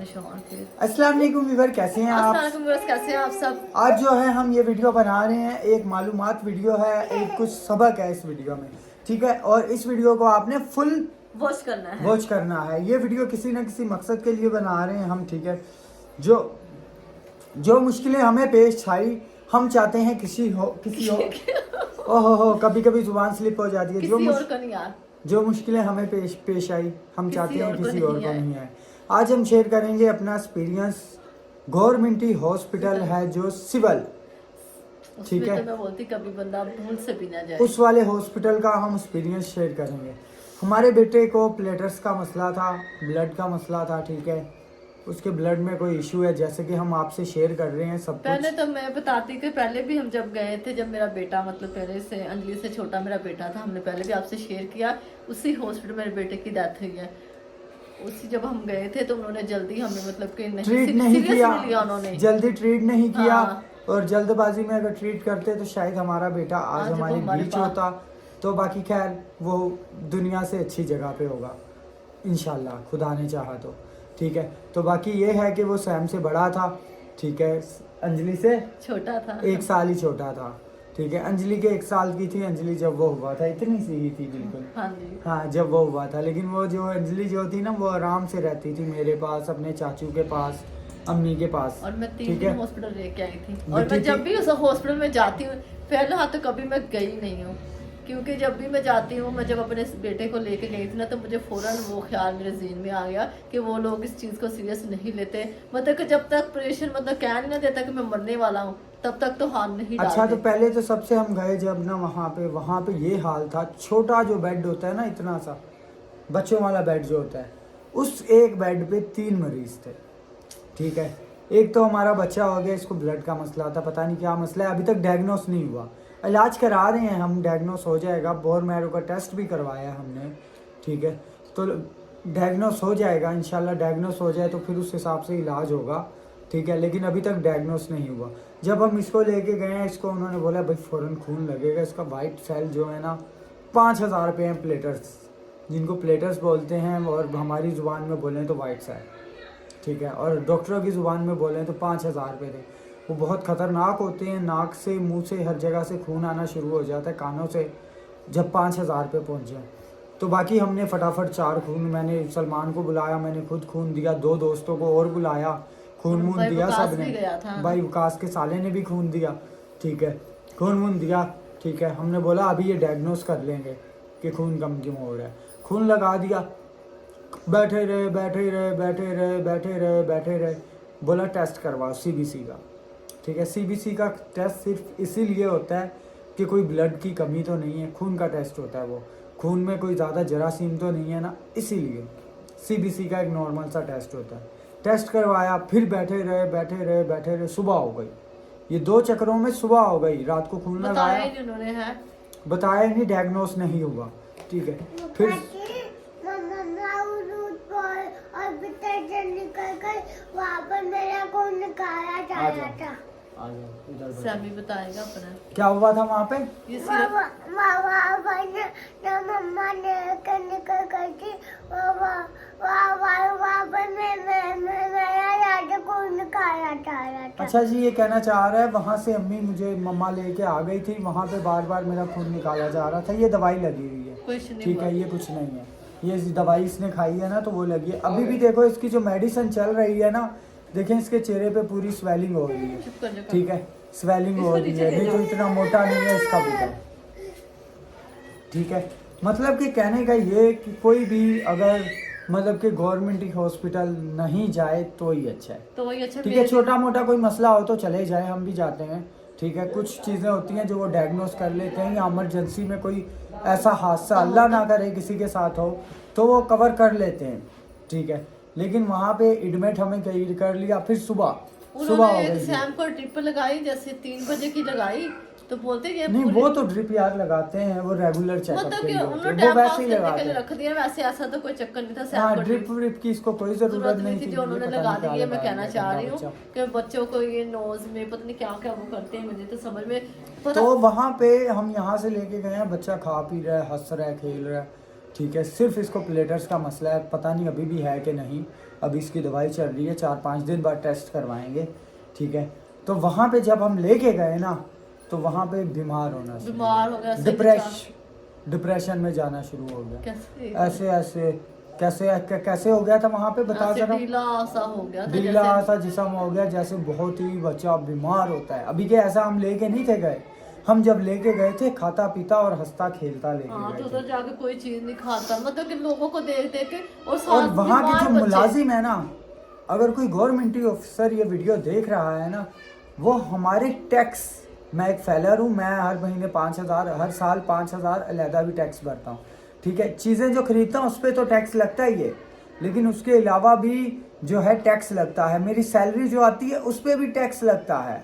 अस्सलाम वालेकुम व्यूअर, कैसे हैं आप? कैसे हैं आप सब? आज जो है हम ये वीडियो बना रहे हैं, एक मालूमात वीडियो है, एक कुछ सबक है इस वीडियो में, ठीक है। और इस वीडियो को आपने फुल वॉच करना है। ये वीडियो किसी न किसी मकसद के लिए बना रहे हैं हम, ठीक है। जो जो मुश्किलें हमें पेश आई, हम चाहते हैं किसी हो कभी कभी जुबान स्लिप हो जाती है। जो मुश्किलें हमें पेश आई, हम चाहते हैं किसी और को नहीं आए। आज हम शेयर करेंगे अपना एक्सपीरियंस। गवर्नमेंट हॉस्पिटल है जो सिविल, ठीक है, तो मैं बोलती कभी बंदा भूल से भी ना जाए, उस वाले हॉस्पिटल का हम एक्सपीरियंस शेयर करेंगे। हमारे बेटे को प्लेटर्स का मसला था, ब्लड का मसला था, ठीक है। उसके ब्लड में कोई इशू है, जैसे कि हम आपसे शेयर कर रहे हैं सब पहले कुछ। तो मैं बताती कि पहले भी हम जब गए थे, जब मेरा बेटा मतलब पहले से अंजलि से छोटा मेरा बेटा था, हमने पहले भी आपसे शेयर किया। उसी हॉस्पिटल मेरे बेटे की डेथ हुई है। उसी जब हम गए थे तो उन्होंने जल्दी हमें मतलब कि ट्रीट नहीं किया, उन्होंने जल्दी ट्रीट नहीं किया। हाँ। और जल्दबाजी में अगर ट्रीट करते तो शायद हमारा बेटा आज हमारे बीच होता। तो बाकी खैर वो दुनिया से अच्छी जगह पे होगा इंशाल्लाह, खुदा ने चाहा तो, ठीक है। तो बाकी ये है कि वो सैम से बड़ा था, ठीक है, अंजलि से छोटा था, 1 साल ही छोटा था, ठीक है। अंजलि के 1 साल की थी अंजलि जब वो हुआ था, इतनी सी ही थी बिल्कुल। हाँ जी, हाँ, जब वो हुआ था। लेकिन वो जो अंजलि जो थी ना, वो आराम से रहती थी मेरे पास, अपने चाचू के पास, अम्मी के पास। और मैं 3 ठीक दिन है, हॉस्पिटल लेके आई थी। और मैं जब भी उस हॉस्पिटल में जाती हूँ, पहले हाथ तो कभी मैं गई नहीं हूँ, क्योंकि जब भी मैं जाती हूँ, मैं जब अपने बेटे को लेके गई थी ना, तो मुझे फौरन वो ख्याल मेरे ज़हन में आ गया कि वो लोग इस चीज़ को सीरियस नहीं लेते। मतलब कि जब तक पेशेंट मतलब कह नहीं ना देता कि मैं मरने वाला हूँ, तब तक तो हाथ नहीं डालते। अच्छा, तो पहले तो सबसे हम गए जब ना, वहाँ पे ये हाल था। छोटा जो बेड होता है ना, इतना सा बच्चों वाला बेड जो होता है, उस एक बेड पे 3 मरीज थे, ठीक है। एक तो हमारा बच्चा हो गया, इसको ब्लड का मसला था, पता नहीं क्या मसला है, अभी तक डायग्नोस नहीं हुआ। इलाज करा रहे हैं हम, डायग्नोस हो जाएगा। बोर मैरो का टेस्ट भी करवाया हमने, ठीक है। तो डायग्नोस हो जाएगा इंशाल्लाह। डायग्नोस हो जाए तो फिर उस हिसाब से इलाज होगा, ठीक है। लेकिन अभी तक डायग्नोस नहीं हुआ। जब हम इसको लेके गए हैं, इसको उन्होंने बोला भाई फ़ौरन खून लगेगा। इसका वाइट सेल जो है ना, 5000 रुपये हैं, प्लेटर्स, जिनको प्लेटर्स बोलते हैं, और हमारी ज़ुबान में बोलें तो वाइट सेल, ठीक है। और डॉक्टरों की ज़ुबान में बोलें तो 5000 रुपये थे। वो बहुत ख़तरनाक होते हैं, नाक से, मुंह से, हर जगह से खून आना शुरू हो जाता है, कानों से, जब 5000 रुपये पहुँच जाए। तो बाकी हमने फटाफट 4 खून, मैंने सलमान को बुलाया, मैंने खुद खून दिया, 2 दोस्तों को और बुलाया, खून वून दिया सब ने। भाई विकास के साले ने भी खून दिया, ठीक है, खून वून दिया, ठीक है। हमने बोला अभी ये डायग्नोस कर लेंगे कि खून कम क्यों हो रहा है। खून लगा दिया, बैठे रहे। बोला टेस्ट करवाओ CBC का, ठीक है। CBC का टेस्ट सिर्फ इसीलिए होता है कि कोई ब्लड की कमी तो नहीं है, खून का टेस्ट होता है वो, खून में कोई ज़्यादा जरासीम तो नहीं है ना, इसीलिए CBC का एक नॉर्मल सा टेस्ट होता है। टेस्ट करवाया, फिर बैठे रहे, सुबह हो गई। ये 2 चक्करों में सुबह हो गई। रात को खून लगाया, बताया नहीं, डायग्नोस नहीं हुआ, ठीक है। फिर वहाँ पर मेरा खून निकाला जा रहा था। सैमी बताएगा अपना क्या हुआ था वहाँ पे। ये सिर्फ मम्मा ने निकल गई थी, वहाँ पर मेरा खून निकाला जा रहा था। अच्छा जी, ये कहना चाह रहा है वहाँ से अम्मी मुझे मम्मा लेके आ गई थी, वहाँ पे बार बार मेरा खून निकाला जा रहा था। ये दवाई लगी हुई है, ठीक है, ये कुछ नहीं है। ये दवाई इसने खाई है ना, तो वो लगी है। अभी भी देखो इसकी जो मेडिसिन चल रही है ना, देखें इसके चेहरे पे पूरी स्वेलिंग हो रही है, ठीक है, स्वेलिंग हो रही है। नहीं तो इतना मोटा नहीं है इसका बेटा, ठीक है। मतलब कि कहने का ये कि कोई भी अगर मतलब कि गवर्नमेंट हॉस्पिटल नहीं जाए तो ही अच्छा है, तो वही अच्छा, ठीक है। छोटा मोटा कोई मसला हो तो चले जाए, हम भी जाते हैं, ठीक है। कुछ चीज़ें होती हैं जो वो डायग्नोस कर लेते हैं, या इमरजेंसी में कोई ऐसा हादसा अल्लाह ना करे किसी के साथ हो, तो वो कवर कर लेते हैं, ठीक है। लेकिन वहाँ पे एडमिट हमें कर लिया, फिर सुबह हो गई। सैम को ड्रिप लगाई, जैसे 3 बजे की लगाई, तो बोलते ये नहीं, वो तो ड्रिप यार लगाते हैं, वो रेगुलर चेकअप मतलब के कि लिए उन्होंने होते हैं, वो टाइम वैसे ही लगाते हैं, रख दिया। वैसे ऐसा तो कोई चक्कर नहीं था। हाँ, ड्रिप की इसको कोई जरूरत नहीं थी, जो उन्होंने लगा दी है। मैं कहना चाह रही हूँ कि बच्चों को ये नोज में पता नहीं क्या क्या वो करते हैं, मुझे तो समझ में तो वहाँ पे हम यहाँ से लेके गए हैं, बच्चा खा पी रहा है, हंस रहा है, खेल रहा है, ठीक है। सिर्फ इसको प्लेटर्स का मसला है, पता नहीं अभी भी है कि नहीं। अब इसकी दवाई चल रही है, 4-5 दिन बाद टेस्ट करवाएंगे, ठीक है। तो वहाँ पे जब हम लेके गए ना, तो वहाँ पे बीमार होना शुरू बीमार हो गया, डिप्रेशन में जाना शुरू हो गया। कैसे कैसे हो गया था वहाँ पे, बता ऐसे जरा। ढीला सा हो गया था, ढीला जैसे सा जिस्म हो गया, जैसे बहुत ही बच्चा बीमार होता है। अभी के ऐसा हम लेके नहीं थे गए, हम जब लेके गए थे खाता पीता और हंसता खेलता लेके हाँ, गए तो थे। उधर जाके कोई चीज नहीं खाता, मतलब कि लोगों को देख देख के। और और वहाँ के जो बीमार बच्चे। मुलाजिम है ना, अगर कोई गवर्नमेंट ऑफिसर ये वीडियो देख रहा है ना, वो हमारे टैक्स, मैं एक फेलर हूँ, मैं हर महीने 5,000, हर साल 5,000 अलहदा भी टैक्स भरता हूँ, ठीक है। चीज़ें जो खरीदता हूँ उस पर तो टैक्स लगता ही है, लेकिन उसके अलावा भी जो है टैक्स लगता है। मेरी सैलरी जो आती है उस पर भी टैक्स लगता है,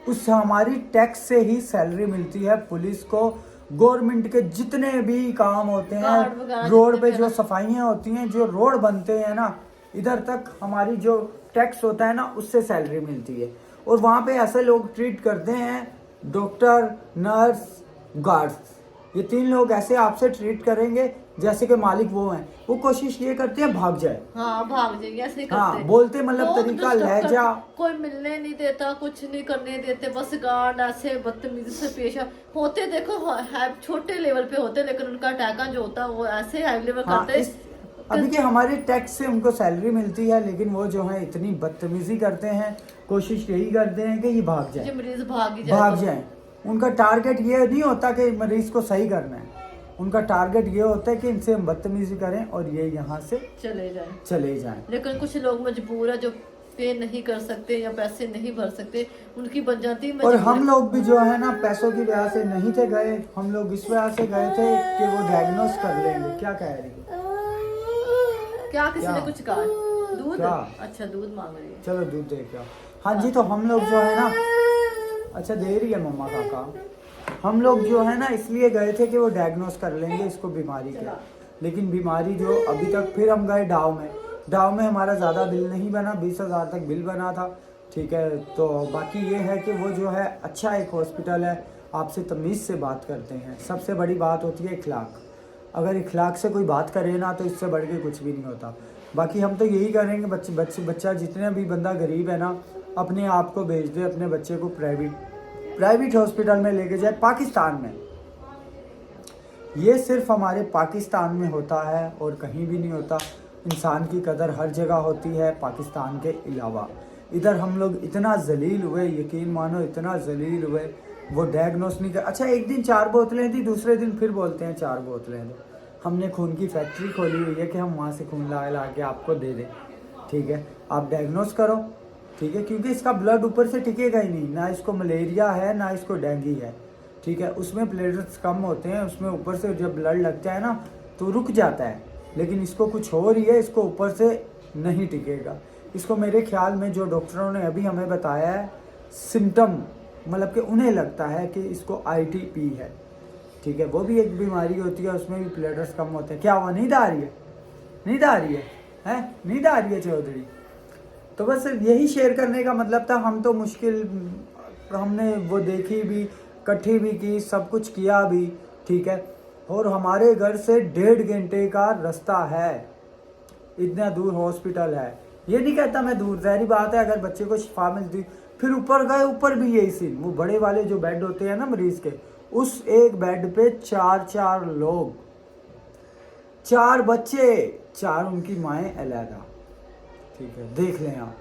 उस हमारी टैक्स से ही सैलरी मिलती है पुलिस को। गवर्नमेंट के जितने भी काम होते हैं, रोड पे जो सफाइयाँ होती हैं, जो रोड बनते हैं ना, इधर तक हमारी जो टैक्स होता है ना, उससे सैलरी मिलती है। और वहाँ पे ऐसे लोग ट्रीट करते हैं, डॉक्टर, नर्स, गार्ड्स, ये 3 लोग ऐसे आपसे ट्रीट करेंगे जैसे कि मालिक वो हैं। वो कोशिश ये करते हैं भाग जाए, हाँ भाग जाएंगे, ऐसे ही करते हाँ हैं। बोलते मतलब बहुत तरीका, डिस्टर्ब लहजा। करते, कोई मिलने नहीं देता, कुछ नहीं करने देते, बस गार्ड ऐसे बदतमीजी से पेश होते। देखो है छोटे लेवल पे होते, लेकिन उनका टैका जो होता है वो ऐसे हाई लेवल हाँ, करते अभी के हमारे टैक्स से उनको सैलरी मिलती है, लेकिन वो जो है इतनी बदतमीजी करते हैं, कोशिश यही करते हैं कि ये भाग जाए, मरीज भाग ही भाग जाए। जाए। उनका टारगेट ये नहीं होता कि मरीज को सही करना है, उनका टारगेट ये होता है कि इनसे हम बदतमीजी करें और ये यहाँ से चले जाएं। लेकिन कुछ लोग मजबूर है, जो पे नहीं कर सकते या पैसे नहीं भर सकते, उनकी बन जाती है और मजबूरी। हम लोग भी जो है ना, पैसों की वजह से नहीं थे गए, हम लोग इस वजह से गए थे कि वो डायग्नोस कर लेंगे। क्या कह रही है? क्या किसी क्या? ने कुछ कहा? दूध? क्या? अच्छा, दूध मांग रही है। चलो दूध दे के आओ। हाँ जी, तो हम लोग जो है ना, अच्छा दे रही है मम्मा काका। हम लोग जो है ना इसलिए गए थे कि वो डायग्नोस कर लेंगे इसको बीमारी के, लेकिन बीमारी जो अभी तक, फिर हम गए डाव में हमारा ज़्यादा बिल नहीं बना, 20,000 तक बिल बना था, ठीक है। तो बाकी ये है कि वो जो है अच्छा एक हॉस्पिटल है, आपसे तमीज़ से बात करते हैं। सबसे बड़ी बात होती है इखलाक, अगर इखलाक से कोई बात करे ना तो इससे बढ़ के कुछ भी नहीं होता। बाकी हम तो यही करेंगे, बच्चा जितने भी बंदा गरीब है ना, अपने आप को भेज दे, अपने बच्चे को प्राइवेट हॉस्पिटल में लेके जाए। पाकिस्तान में ये सिर्फ हमारे पाकिस्तान में होता है और कहीं भी नहीं होता। इंसान की कदर हर जगह होती है, पाकिस्तान के अलावा। इधर हम लोग इतना जलील हुए, यकीन मानो इतना जलील हुए, वो डायग्नोस नहीं कर। अच्छा, एक दिन 4 बोतलें थी, दूसरे दिन फिर बोलते हैं 4 बोतलें दो। हमने खून की फैक्ट्री खोली हुई है कि हम वहाँ से खून ला के आपको दे दें, ठीक है। आप डायग्नोस करो, ठीक है, क्योंकि इसका ब्लड ऊपर से टिकेगा ही नहीं, ना इसको मलेरिया है ना इसको डेंगू है, ठीक है। उसमें प्लेटलेट्स कम होते हैं, उसमें ऊपर से जब ब्लड लगता है ना तो रुक जाता है, लेकिन इसको कुछ हो रही है, इसको ऊपर से नहीं टिकेगा। इसको मेरे ख्याल में जो डॉक्टरों ने अभी हमें बताया है, सिम्टम मतलब कि उन्हें लगता है कि इसको ITP है, ठीक है। वो भी एक बीमारी होती है, उसमें भी प्लेटलेट्स कम होते हैं। क्या हुआ, नींद आ रही है? नींद आ रही है नींद आ रही है चौधरी? तो बस यही शेयर करने का मतलब था। हम तो मुश्किल, हमने वो देखी भी, इकट्ठी भी की, सब कुछ किया भी, ठीक है। और हमारे घर से 1.5 घंटे का रास्ता है, इतना दूर हॉस्पिटल है। ये नहीं कहता मैं दूर, ज़ाहिर बात है, अगर बच्चे को शिफा मिलती। फिर ऊपर गए, ऊपर भी यही सीन, वो बड़े वाले जो बेड होते हैं ना मरीज के, उस एक बेड पे 4 लोग, 4 बच्चे, 4 उनकी माएँ अलहदा, ठीक है। देख लें आप,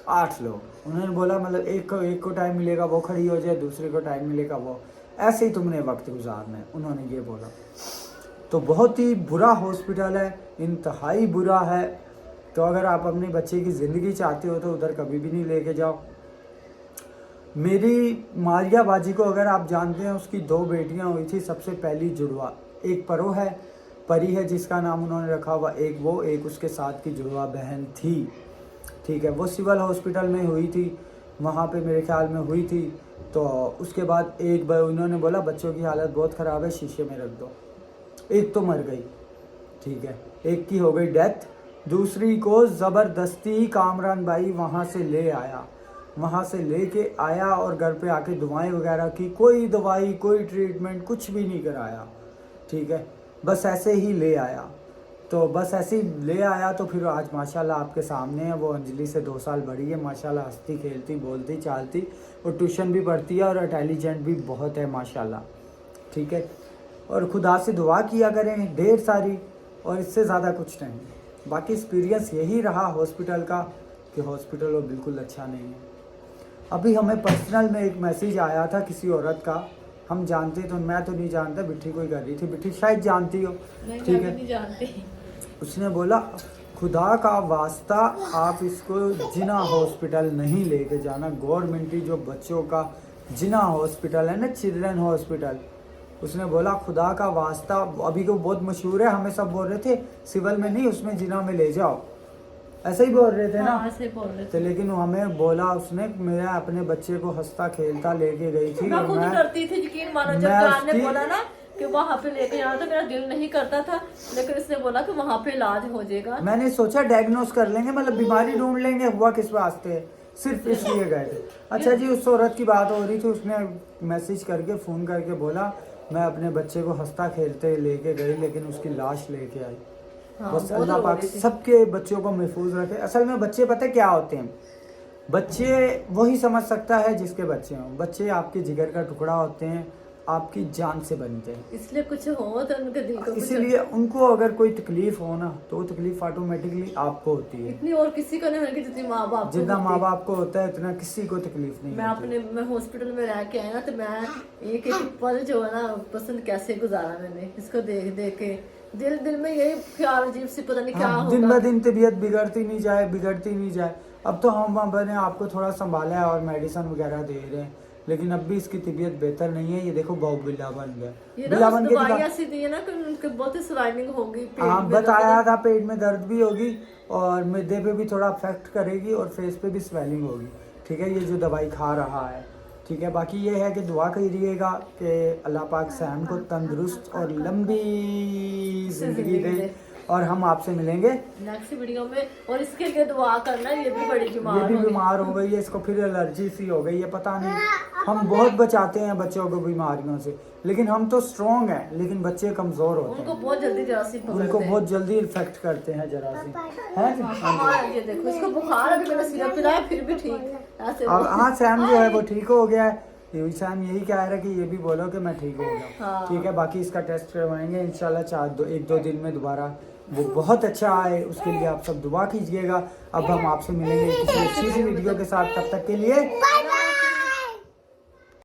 8 लोग। उन्होंने बोला मतलब एक को टाइम मिलेगा वो खड़ी हो जाए, दूसरे को टाइम मिलेगा वो, ऐसे ही तुमने वक्त गुजारना है, उन्होंने ये बोला। तो बहुत ही बुरा हॉस्पिटल है, इंतहाई बुरा है। तो अगर आप अपने बच्चे की ज़िंदगी चाहते हो तो उधर कभी भी नहीं लेके जाओ। मेरी मारिया बाजी को अगर आप जानते हैं, उसकी 2 बेटियां हुई थी, सबसे पहली जुड़वा, एक परी है जिसका नाम उन्होंने रखा हुआ, एक उसके साथ की जुड़वा बहन थी, ठीक है। वो सिविल हॉस्पिटल में हुई थी, वहाँ पे मेरे ख्याल में हुई थी। तो उसके बाद उन्होंने बोला बच्चों की हालत बहुत ख़राब है, शीशे में रख दो। एक तो मर गई, ठीक है, एक की हो गई डेथ, दूसरी को ज़बरदस्ती कामरान भाई वहाँ से ले आया, वहाँ से लेके आया और घर पे आके दवाएं वगैरह की, कोई दवाई कोई ट्रीटमेंट कुछ भी नहीं कराया, ठीक है, बस ऐसे ही ले आया। तो बस ऐसे ही ले आया। तो फिर आज माशाल्लाह आपके सामने है। वो अंजलि से 2 साल बड़ी है माशाल्लाह, हंसती खेलती बोलती चालती, और ट्यूशन भी पढ़ती है और इंटेलिजेंट भी बहुत है माशाल्लाह। ठीक है, और खुदा से दुआ किया करें ढेर सारी, और इससे ज़्यादा कुछ नहीं। बाकी एक्सपीरियंस यही रहा हॉस्पिटल का कि हॉस्पिटल वो बिल्कुल अच्छा नहीं है। अभी हमें पर्सनल में एक मैसेज आया था किसी औरत का, हम जानते तो, मैं तो नहीं जानता, बिट्ठी कोई कर रही थी, बिट्ठी शायद जानती हो। नहीं, ठीक मैं है, भी नहीं जानती। उसने बोला खुदा का वास्ता आप इसको जिना हॉस्पिटल नहीं लेके जाना। गवर्नमेंटी जो बच्चों का जिना हॉस्पिटल है ना, चिल्ड्रन हॉस्पिटल, उसने बोला खुदा का वास्ता, अभी तो बहुत मशहूर है, हमें सब बोल रहे थे सिविल में नहीं, उसमें जिना में ले जाओ, ऐसे ही बोल रहे थे ना। हाँ, ऐसे बोल रहे तो थे। लेकिन हमें बोला उसने, मेरा अपने बच्चे को हंसता खेलता लेके गई थी, मैं और खुद डरती थी, यकीन मानो, जब मैं जान ने उसकी- बोला ना कि वहाँ पे लेके जाना, तो मेरा दिल नहीं करता था, लेकिन इसने बोला कि वहाँ पे इलाज हो जाएगा। मैंने सोचा डायग्नोस कर लेंगे, मतलब बीमारी ढूंढ लेंगे, हुआ किस वास्ते है, सिर्फ इसलिए गए थे। अच्छा जी, उस औरत की बात हो रही थी, उसने मैसेज करके फ़ोन करके बोला मैं अपने बच्चे को हंसता खेलते लेके गई, लेकिन उसकी लाश लेके आई। हाँ, बस बहुत अल्लाह रो पाक रही थी। सबके बच्चों को महफूज रखे। असल में बच्चे पता क्या होते हैं, बच्चे वही समझ सकता है जिसके बच्चे हों। बच्चे आपके जिगर का टुकड़ा होते हैं, आपकी जान से बनते हैं। इसलिए कुछ हो तो उनके दिल को कुछ, इसीलिए उनको अगर कोई तकलीफ हो ना, तो वो तकलीफ ऑटोमेटिकली आपको होती है। इतनी और किसी को नहीं होगी जितनी माँ बाप को जितना होती माँ है। बाप को होता है इतना किसी को तकलीफ नहीं मैं होती। अपने, मैं हॉस्पिटल में रह के आई ना, तो मैं एक एक पल जो है ना पसंद कैसे गुजारा मैंने, इसको देख देख के दिल में यही ख्याल अजीब सी, पता नहीं क्या हाँ, दिन होगा। ब दिन तबीयत बिगड़ती नहीं जाए। अब तो हम अपने आपको थोड़ा संभाला है और मेडिसिन वगैरह दे रहे हैं, लेकिन अब भी इसकी तबीयत बेहतर नहीं है। ये देखो बहुत बिल्ला बन गया, ये बिल्ला ना बन के दवाई दिखा। ऐसी दी है ना कि उनके बहुत ही स्वेलिंग होगी पेट हाँ, में, बताया था पेट में दर्द भी होगी और मैदे पे भी थोड़ा अफेक्ट करेगी और फेस पे भी स्वेलिंग होगी। ठीक है, ये जो दवाई खा रहा है। ठीक है, बाकी ये है कि दुआ करिएगा कि अल्लाह पाक सैम को तंदुरुस्त और लंबी जिंदगी दे, और हम आपसे मिलेंगे। नेक्स्ट वीडियो में। और इसके लिए दुआ करना, ये भी बड़ी ये बीमार भी होगी। बीमार हो गई है, इसको फिर एलर्जी सी हो गई है, पता नहीं। हम बहुत बचाते हैं बच्चों को बीमारियों से, लेकिन हम तो स्ट्रॉन्ग हैं, लेकिन बच्चे कमज़ोर होते उनको हैं, बहुत जल्दी जरासीम उनको पकड़ते हैं। बहुत जल्दी इन्फेक्ट करते हैं जरासीम। है जी? हाँ, ये देखो इसको बुखार, अभी मैंने सिरप पिलाया फिर भी ठीक ऐसे अब हाँ, सैम जो है वो ठीक हो गया है। सैम यही कह रहा है कि ये भी बोलो कि मैं ठीक हो गया। हाँ। ठीक है, बाकी इसका टेस्ट करवाएंगे इंशाल्लाह 1-2 दिन में दोबारा, वो बहुत अच्छा आए, उसके लिए आप सब दुआ कीजिएगा। अब हम आपसे मिलेंगे किसी अच्छी सी वीडियो के साथ, तब तक के लिए बाय बाय।